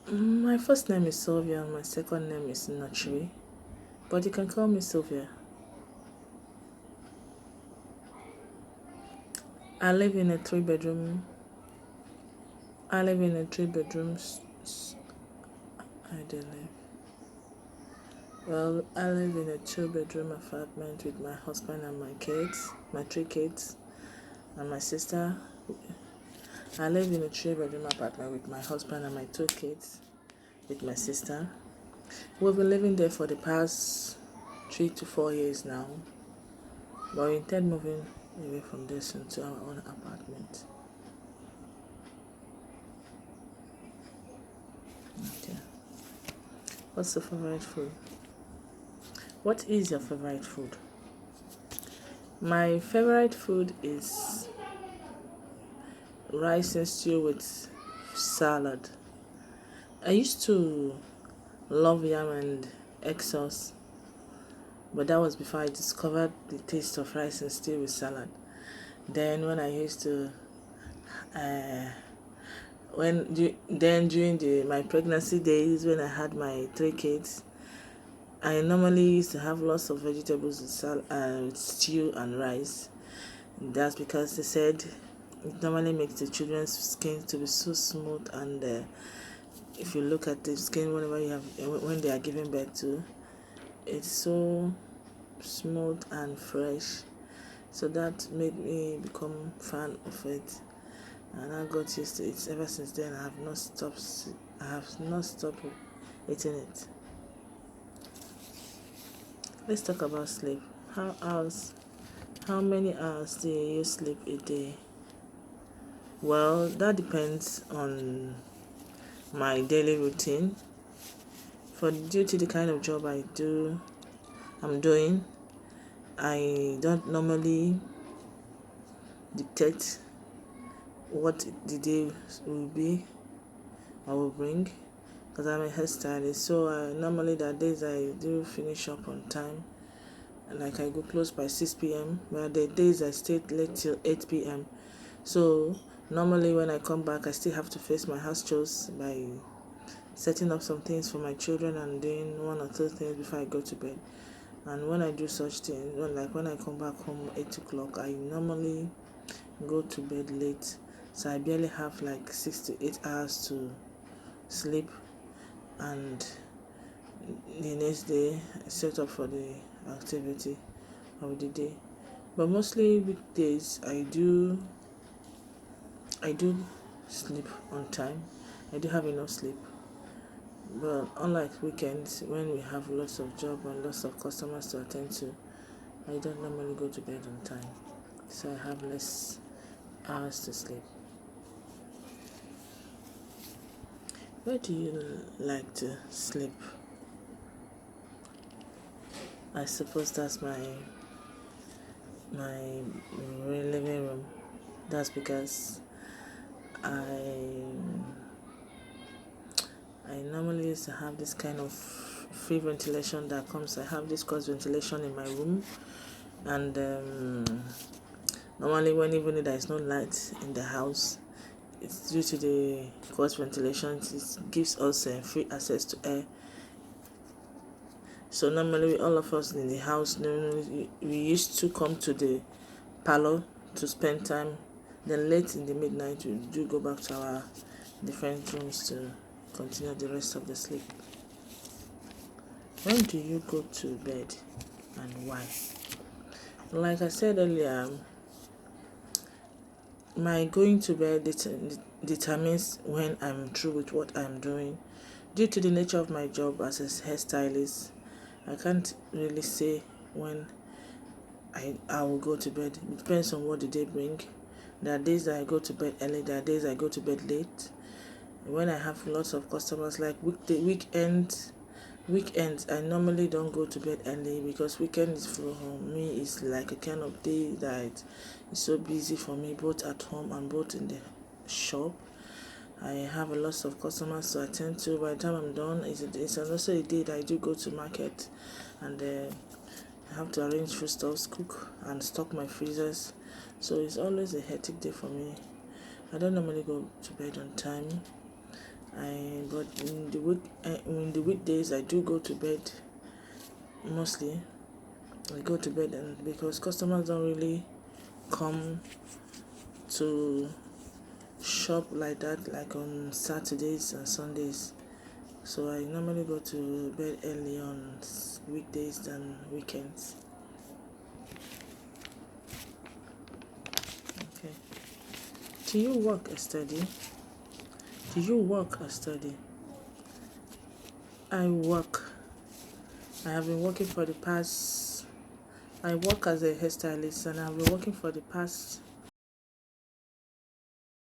My first name is Sylvia, my second name is Nachri, but you can call me Sylvia. I live in a three bedroom. I live in a three bedrooms. I don't live. Well, I live in a two-bedroom apartment with my husband and my kids, my three kids, and my sister. I live in a three-bedroom apartment with my husband and my two kids, with my sister. We've been living there for the past 3 to 4 years now, but we intend moving away from this into our own apartment. Okay. What's your favorite food? What is your favorite food? My favorite food is rice and stew with salad. I used to love yam and egg sauce, but that was before I discovered the taste of rice and stew with salad. Then when I used to, uh, during my pregnancy days when I had my three kids, I normally used to have lots of vegetables with stew and rice. That's because they said it normally makes the children's skin to be so smooth, and if you look at the skin when they are giving birth to, it's so smooth and fresh. So that made me become fan of it, and I got used to it. Ever since then, I have not stopped eating it. Let's talk about sleep. How many hours do you sleep a day? Well, that depends on my daily routine. Due to the kind of job I'm doing, I don't normally dictate what the day will be or will bring, because I'm a hairstylist. So normally the days I do finish up on time, like I go close by 6 p.m. But the days I stay late till 8 p.m. So normally when I come back, I still have to face my house chores by setting up some things for my children and doing one or two things before I go to bed. And when I do such things, when I come back home 8 o'clock, I normally go to bed late. So I barely have like 6 to 8 hours to sleep, and the next day I set up for the activity of the day. But mostly weekdays I do sleep on time. I do have enough sleep. But unlike weekends, when we have lots of job and lots of customers to attend to, I don't normally go to bed on time. So I have less hours to sleep. Where do you like to sleep? I suppose that's my living room. That's because I normally used to have this kind of free ventilation that comes. I have this cross ventilation in my room, and normally when even there is no light in the house, it's due to the cross ventilation. It gives us free access to air. So normally all of us in the house, we used to come to the parlor to spend time. Then late in the midnight, we do go back to our different rooms to continue the rest of the sleep. When do you go to bed and why? Like I said earlier, my going to bed determines when I'm through with what I'm doing. Due to the nature of my job as a hairstylist, I can't really say when I will go to bed. It depends on what the day brings. There are days that I go to bed early, there are days I go to bed late. When I have lots of customers, like weekends, I normally don't go to bed early, because weekends for me is like a kind of day that is so busy for me, both at home and both in the shop. I have a lot of customers to attend to. By the time I'm done, it's also a day that I do go to market, and I have to arrange foodstuffs, cook, and stock my freezers. So it's always a hectic day for me. I don't normally go to bed on time. But in the weekdays I do go to bed mostly. I go to bed, and because customers don't really come to shop like that, like on Saturdays and Sundays. So I normally go to bed early on weekdays than weekends. Okay. Do you work or study? Do you work or study? I work. I have been working for the past. I work as a hairstylist, and I've been working for the past